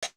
God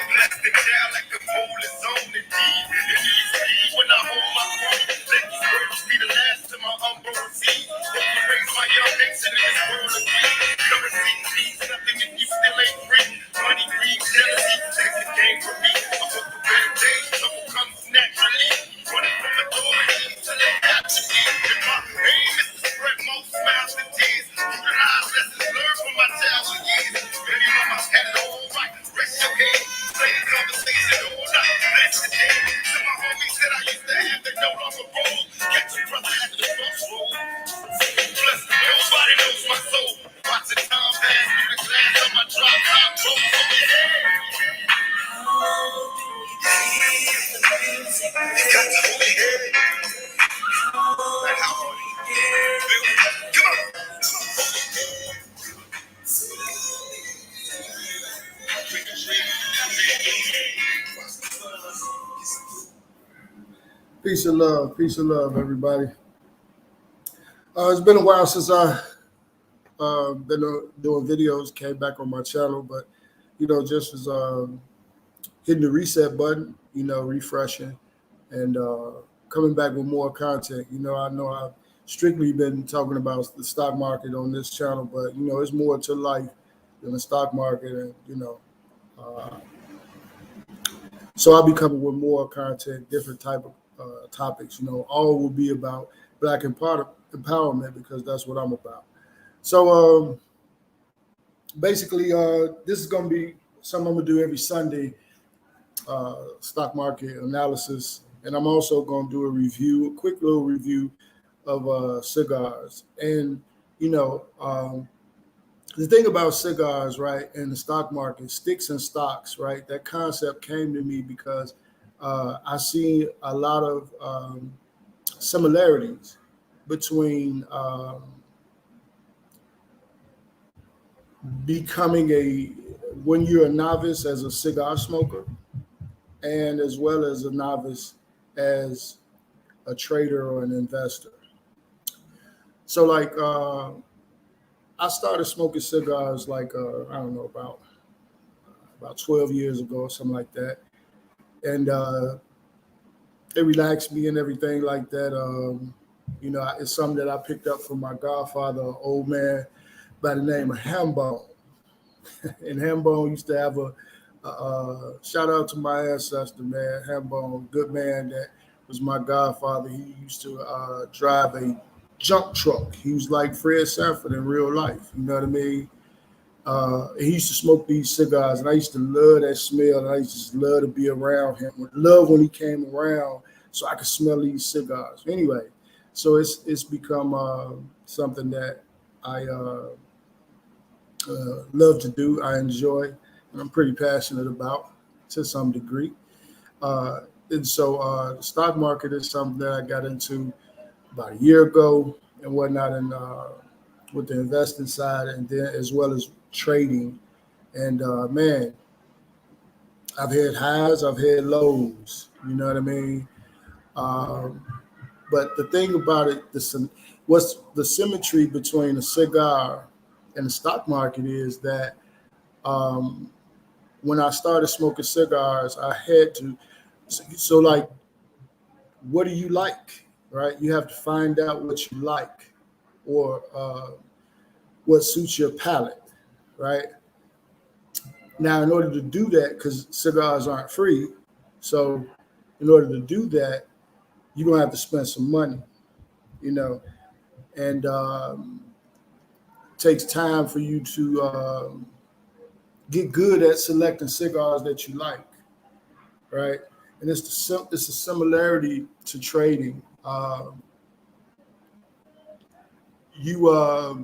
bless the child like the pole is on the deed. It needs speed when I hold my throne. Let these words be the last of my unborn seed. Hope to raise my young nation in this world of greed. Currency means nothing if you still ain't free. Money, greed, jealousy, take the game from me. I hope the better days, trouble comes naturally. Running from authority till they capture me. And my aim is to spread more smiles than tears. Utilize lessons learned from my childhood years. Baby mama had it all right. Rest your head. Same conversation all night. Bless the day. To my homies that I used to have that no longer roll. Catch a brother after the crossroad. Plus, nobody knows my soul. Watch the time pass through the glass of my drop top roll. You got to hold your head. That's how hold it. Come on. Peace and love, everybody. It's been a while since I been doing videos. Came back on my channel, but just as hitting the reset button, refreshing and coming back with more content. I know I've strictly been talking about the stock market on this channel, but it's more to life than the stock market, and so I'll be coming with more content, different type of topics. All will be about Black empowerment because that's what I'm about. So basically, this is going to be something I'm going to do every Sunday, stock market analysis. And I'm also going to do a quick little review of cigars. And, the thing about cigars, right, and the stock market, sticks and stocks, right, that concept came to me because I see a lot of similarities between when you're a novice as a cigar smoker and as well as a novice as a trader or an investor. So like I started smoking cigars like I don't know, about 12 years ago or something like that, and it relaxed me and everything like that. It's something that I picked up from my godfather, an old man by the name of Hambone. And Hambone used to have a shout out to my ancestor, man. Hambone, good man that was my godfather. He used to drive a junk truck. He was like Fred Sanford in real life. You know what I mean? He used to smoke these cigars, and I used to love that smell. And I used to just love to be around him. Love when he came around, so I could smell these cigars. Anyway, so it's become something that I love to do. I enjoy, and I'm pretty passionate about to some degree. And so the stock market is something that I got into about a year ago and whatnot, and with the investing side, and then as well as trading. And man, I've had highs, I've had lows. You know what I mean? But the thing about it, what's the symmetry between a cigar and the stock market is that when I started smoking cigars, I had to. So like, what do you like? Right? You have to find out what you like or what suits your palate, right? Now, in order to do that, because cigars aren't free, so in order to do that, you're going to have to spend some money, and it takes time for you to get good at selecting cigars that you like, right? And it's a similarity to trading. You're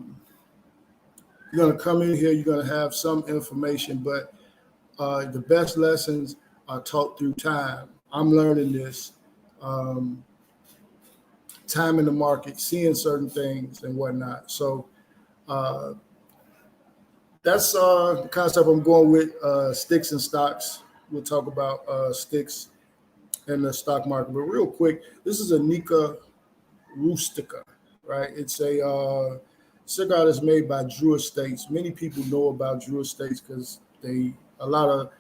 going to come in here, you're going to have some information, but the best lessons are taught through time. I'm learning this timing the market, seeing certain things and whatnot. So uh, that's the concept I'm going with. Sticks and stocks. We'll talk about sticks in the stock market. But real quick, this is a Nika rustica, right? It's a cigar that's made by Drew Estates. Many people know about Drew Estates because a lot of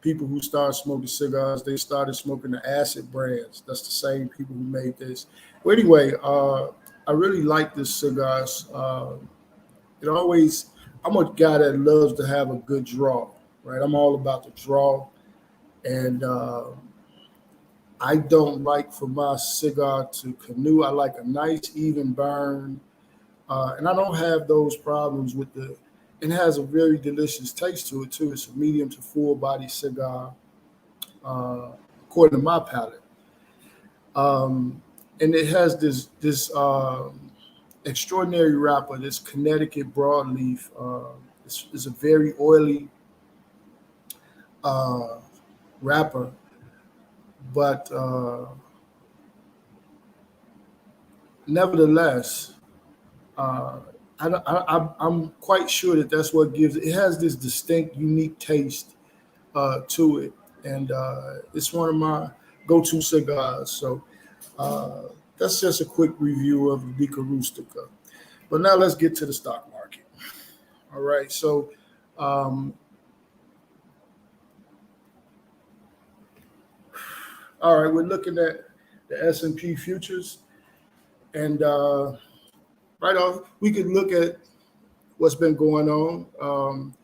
people who started smoking cigars, they started smoking the acid brands. That's the same people who made this. Well, anyway, I really like this cigars. It always, I'm a guy that loves to have a good draw, right? I'm all about the draw, and I don't like for my cigar to canoe. I like a nice even burn, and I don't have those problems with the. It has a very delicious taste to it too. It's a medium to full body cigar, uh, according to my palate, and it has this extraordinary wrapper. This Connecticut broadleaf. It's a very oily uh, wrapper, but nevertheless. Uh, I'm quite sure that that's what gives it. It has this distinct, unique taste to it, and it's one of my go-to cigars. So uh, that's just a quick review of Lica Rustica. But now let's get to the stock market. All right, so um, all right, we're looking at the S&P futures, and right off, we could look at what's been going on.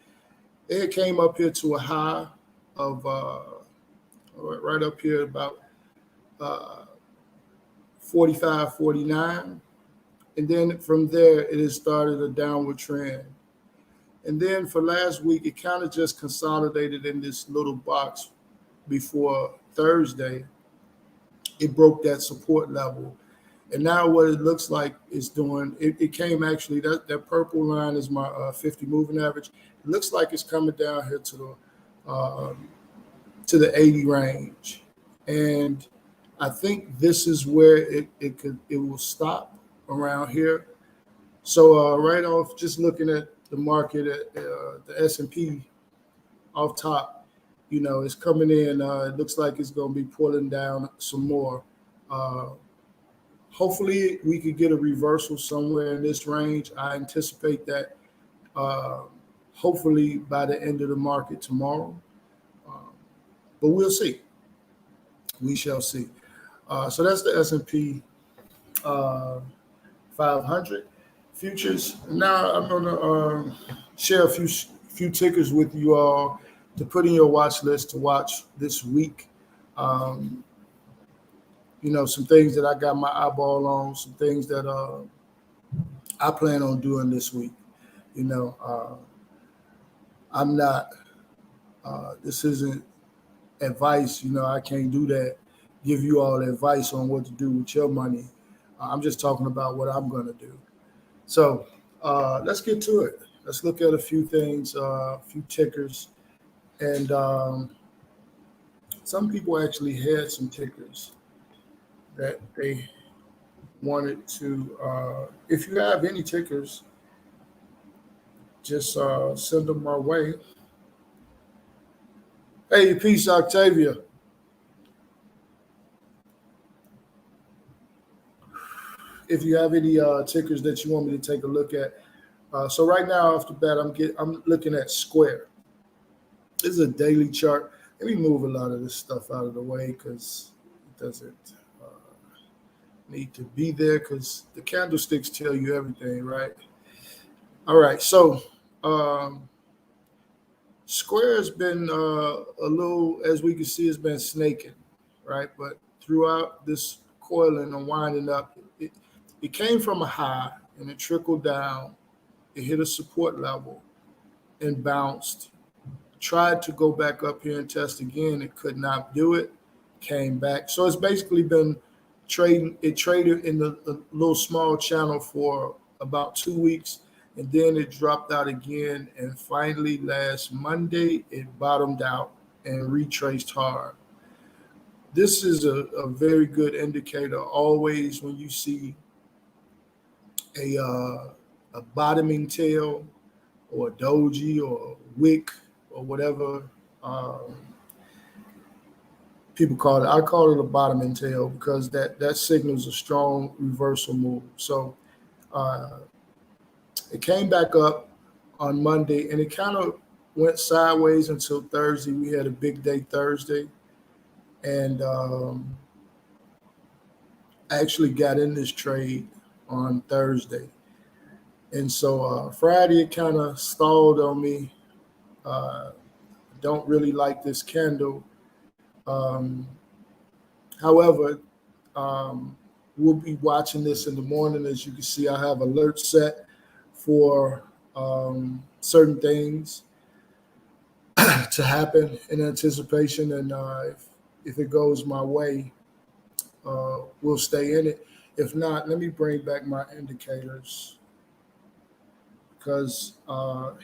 It came up here to a high of right up here about uh, 45, 49. And then from there, it has started a downward trend. And then for last week, it kind of just consolidated in this little box before Thursday. It broke that support level. And now what it looks like it's doing, it came actually, that purple line is my 50 moving average. It looks like it's coming down here to the 80 range. And I think this is where it will stop around here. So right off, just looking at the market at the S&P off top, it's coming in. It looks like it's going to be pulling down some more. Uh, Hopefully, we could get a reversal somewhere in this range. I anticipate that uh, hopefully by the end of the market tomorrow. Um, but we'll see. We shall see. So that's the S&P uh, 500 futures. Now I'm going to share a few tickers with you all to put in your watch list to watch this week. Um, some things that I got my eyeball on, some things that I plan on doing this week. I'm not, this isn't advice, I can't do that, give you all advice on what to do with your money. I'm just talking about what I'm going to do. So let's get to it. Let's look at a few things, a few tickers. And some people actually had some tickers that they wanted to, if you have any tickers, just send them our way. Hey, peace, Octavia. If you have any tickers that you want me to take a look at. So right now, off the bat, I'm looking at Square. This is a daily chart. Let me move a lot of this stuff out of the way because it doesn't need to be there because the candlesticks tell you everything, right? All right, so Square has been a little, as we can see, it's been snaking, right? But throughout this coiling and winding up, it came from a high and it trickled down. It hit a support level and bounced. Tried to go back up here and test again. It could not do it. Came back. So it's basically been trading. It traded in the little small channel for about 2 weeks, and then it dropped out again. And finally, last Monday, it bottomed out and retraced hard. this is a very good indicator always when you see a bottoming tail or a doji or a wick or whatever people call it. I call it a bottoming tail because that signals a strong reversal move. So uh, it came back up on Monday and it kind of went sideways until Thursday. We had a big day Thursday, and I actually got in this trade on Thursday. And so Friday it kind of stalled on me. Uh, don't really like this candle. Um, However, um, we'll be watching this in the morning. As you can see, I have alerts set for certain things to happen in anticipation. And if it goes my way, we'll stay in it. If not, let me bring back my indicators because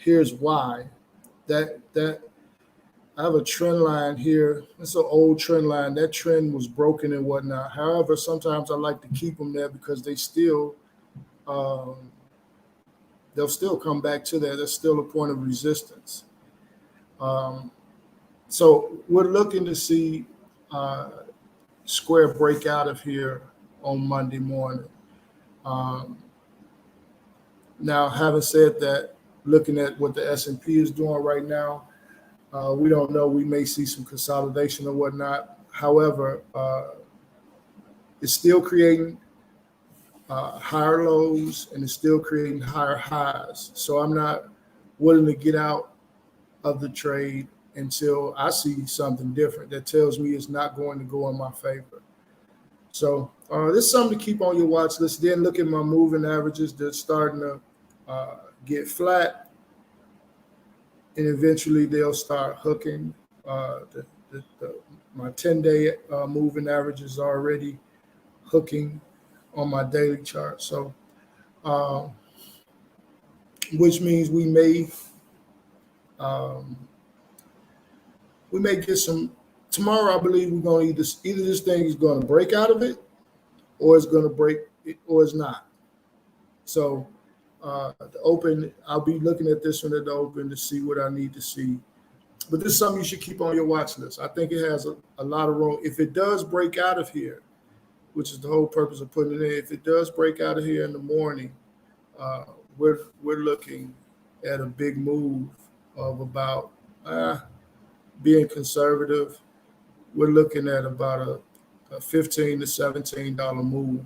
here's why. That I have a trend line here. It's an old trend line. That trend was broken and whatnot. However, sometimes I like to keep them there because um, they'll still come back to that. There's still a point of resistance. Um, so we're looking to see uh, Square break out of here on Monday morning. Um, Now, having said that, looking at what the S&P is doing right now, we don't know. We may see some consolidation or whatnot. However, it's still creating higher lows and it's still creating higher highs. So I'm not willing to get out of the trade until I see something different that tells me it's not going to go in my favor. So this is something to keep on your watch list. Then look at my moving averages. They're starting to get flat, and eventually they'll start hooking. My 10-day moving average is already hooking on my daily chart. So, which means um, we may get some tomorrow. I believe we're going to either this thing is going to break out of it, or it's going to break it, or it's not. So the open, I'll be looking at this one at the open to see what I need to see. But this is something you should keep on your watch list. I think it has a lot of room. If it does break out of here, which is the whole purpose of putting it in, if it does break out of here in the morning, uh, we're looking at a big move of about being conservative. We're looking at about a $15 to $17 move,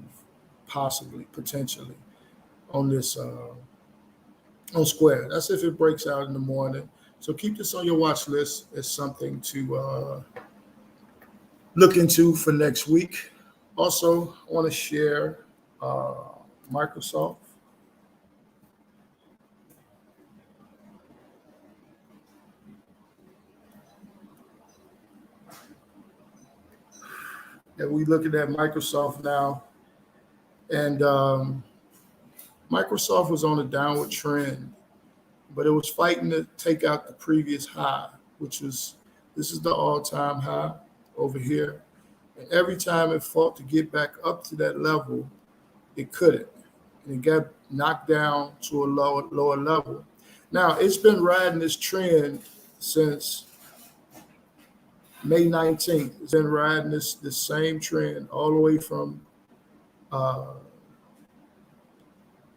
possibly, potentially, on this on Square. That's if it breaks out in the morning. So keep this on your watch list as something to look into for next week. Also, I want to share Microsoft. And we looking at Microsoft now, and Microsoft was on a downward trend, but it was fighting to take out the previous high, which was this is the all-time high over here. And every time it fought to get back up to that level, it couldn't. And it got knocked down to a lower level. Now, it's been riding this trend since May 19th. It's been riding this same trend all the way from uh,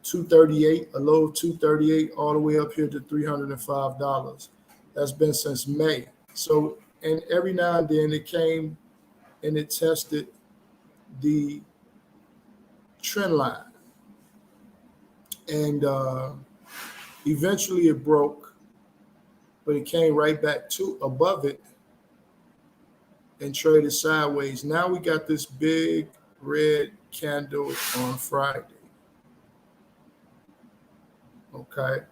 238, a low of 238, all the way up here to $305. That's been since May. So, and every now and then it came and it tested the trend line. And eventually it broke, but it came right back to above it and traded sideways. Now we got this big red candle on Friday. Okay.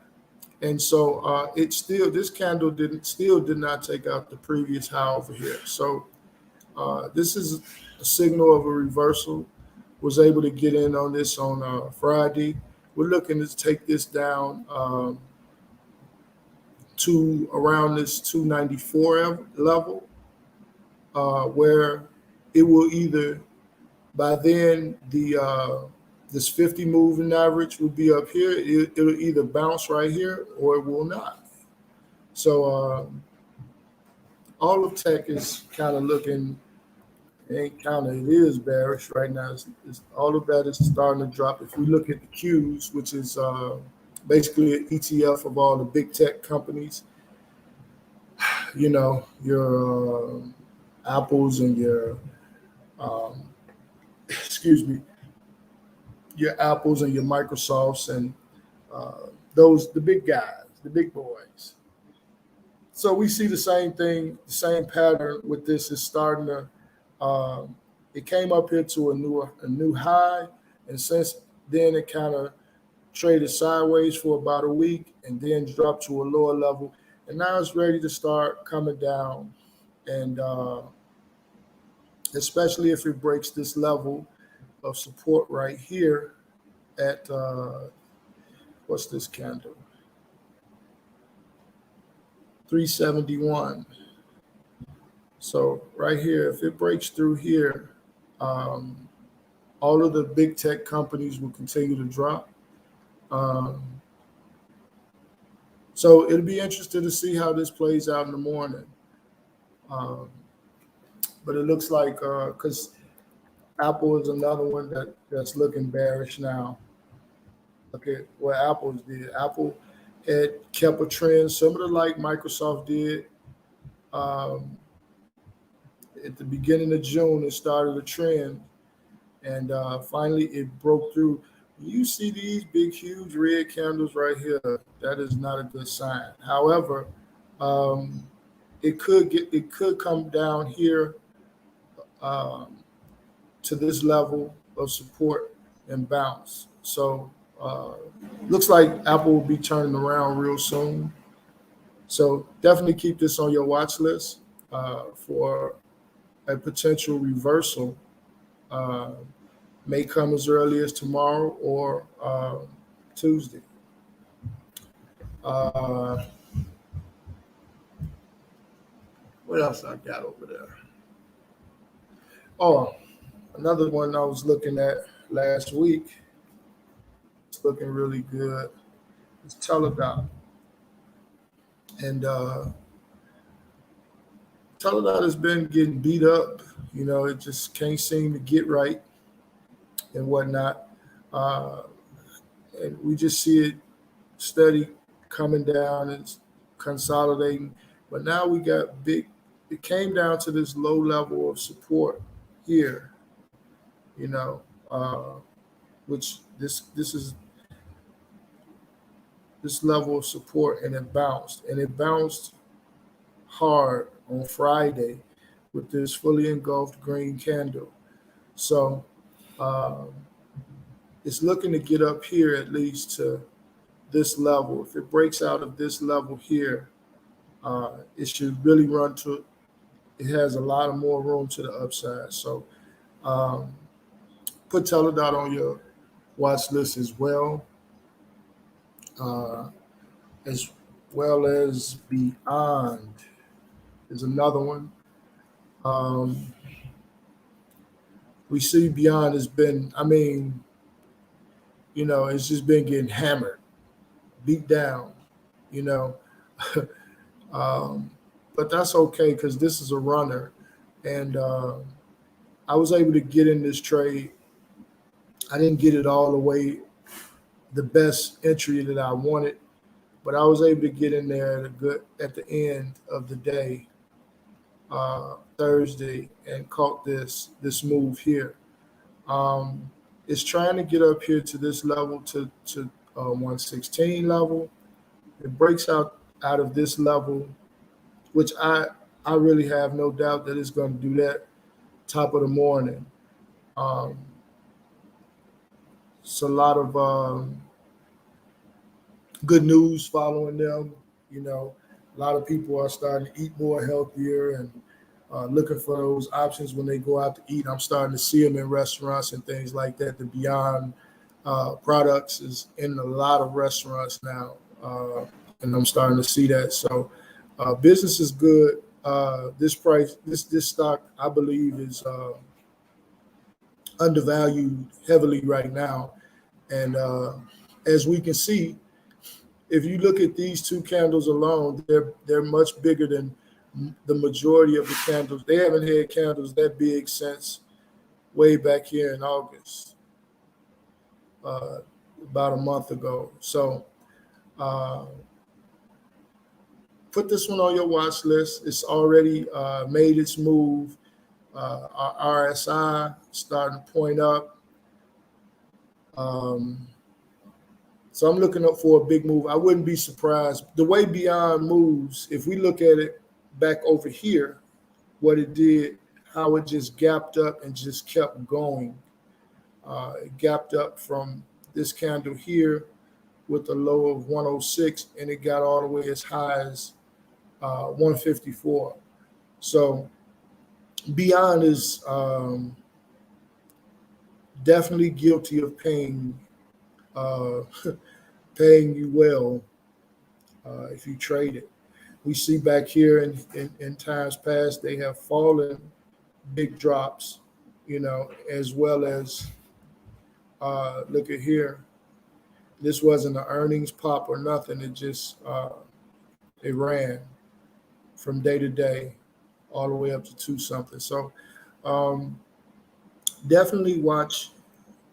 And so this candle did not take out the previous high over here. So this is a signal of a reversal. Was able to get in on this on Friday. We're looking to take this down to around this 294 level, where it will either, by then, this 50 moving average will be up here. It'll either bounce right here or it will not. So all of tech is kind of looking, ain't kind of, it is bearish right now. All of that is starting to drop. If we look at the Qs, which is basically an ETF of all the big tech companies, you know, your Apples and your, excuse me, your Apples and your Microsofts and the big guys, the big boys. So we see the same thing, the same pattern with this is starting to. It came up here to a new high, and since then it kind of traded sideways for about a week, and then dropped to a lower level, and now it's ready to start coming down, and especially if it breaks this level of support right here at what's this candle? 371. So right here, if it breaks through here, all of the big tech companies will continue to drop. So it'll be interesting to see how this plays out in the morning. But it looks like because Apple is another one that's looking bearish now. Look at what Apple's did. Apple had kept a trend similar like Microsoft did. At the beginning of June, it started a trend, and finally it broke through. You see these big, huge red candles right here. That is not a good sign. However, it could come down here to this level of support and bounce. So looks like Apple will be turning around real soon. So definitely keep this on your watch list for a potential reversal. May come as early as tomorrow or Tuesday. What else I got over there? Oh, another one I was looking at last week. It's looking really good. It's Teledot. And Teledot has been getting beat up. You know, it just can't seem to get right and whatnot. And we just see it steady coming down and consolidating. But now we got big, it came down to this low level of support here, you know, which this is this level of support, and it bounced hard on Friday with this fully engulfed green candle. So it's looking to get up here at least to this level. If it breaks out of this level here, it should really run to, it has a lot of more room to the upside. So put Teledot on your watch list as well as BYND is another one. We see BYND has been, I mean, you know, it's just been getting hammered, beat down, you know. But that's okay because this is a runner. And I was able to get in this trade. I didn't get it all the way, the best entry that I wanted, but I was able to get in there at the end of the day, Thursday, and caught this move here. It's trying to get up here to this level, to 116 level. It breaks out of this level, which I really have no doubt that it's going to do that top of the morning. It's a lot of good news following them. You know, a lot of people are starting to eat more healthier and looking for those options when they go out to eat. I'm starting to see them in restaurants and things like that. The BYND products is in a lot of restaurants now, and I'm starting to see that. So business is good. this stock, I believe, is undervalued heavily right now. And as we can see, if you look at these two candles alone, they're much bigger than the majority of the candles. They haven't had candles that big since way back here in August, about a month ago. So put this one on your watch list. It's already made its move. Our RSI starting to point up. So I'm looking up for a big move. I wouldn't be surprised. The way BYND moves, if we look at it back over here, what it did, how it just gapped up and just kept going. It gapped up from this candle here with a low of 106, and it got all the way as high as 154. So BYND is definitely guilty of paying you well if you trade it. We see back here in times past, they have fallen big drops, as well as look at here. This wasn't an earnings pop or nothing. It just it ran from day to day all the way up to 2 something. So definitely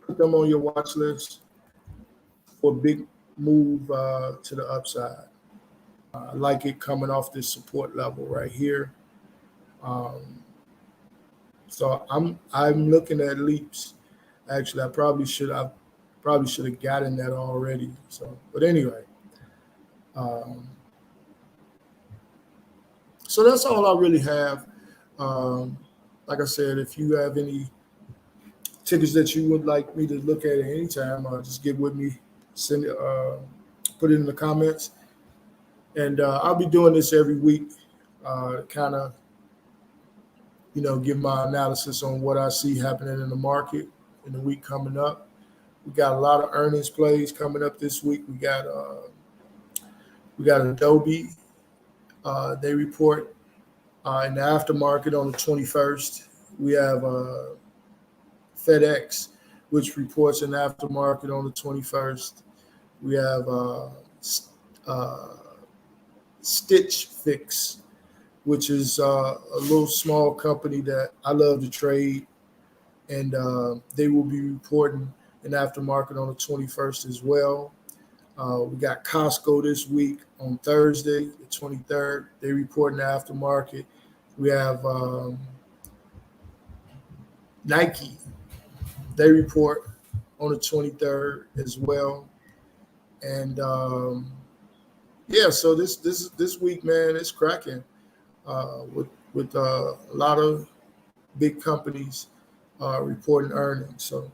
put them on your watch list for a big move to the upside. I like it coming off this support level right here. So I'm looking at leaps. Actually, I probably should have gotten that already. So, but anyway, so that's all I really have. Like I said, if you have any tickets that you would like me to look at any time, just get with me. Send it, put it in the comments, and I'll be doing this every week. Kind of, give my analysis on what I see happening in the market in the week coming up. We got a lot of earnings plays coming up this week. We got Adobe. They report in the aftermarket on the 21st. We have FedEx, which reports in the aftermarket on the 21st. We have Stitch Fix, which is a little small company that I love to trade, and they will be reporting in aftermarket on the 21st as well. We got Costco this week on Thursday, the 23rd. They report in the aftermarket. We have Nike. They report on the 23rd as well. And so this week, man, it's cracking with a lot of big companies reporting earnings. So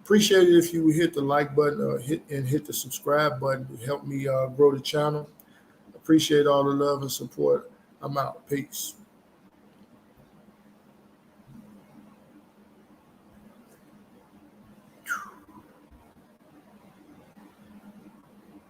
appreciate it if you would hit the like button or hit the subscribe button to help me grow the channel. Appreciate all the love and support. I'm out. Peace.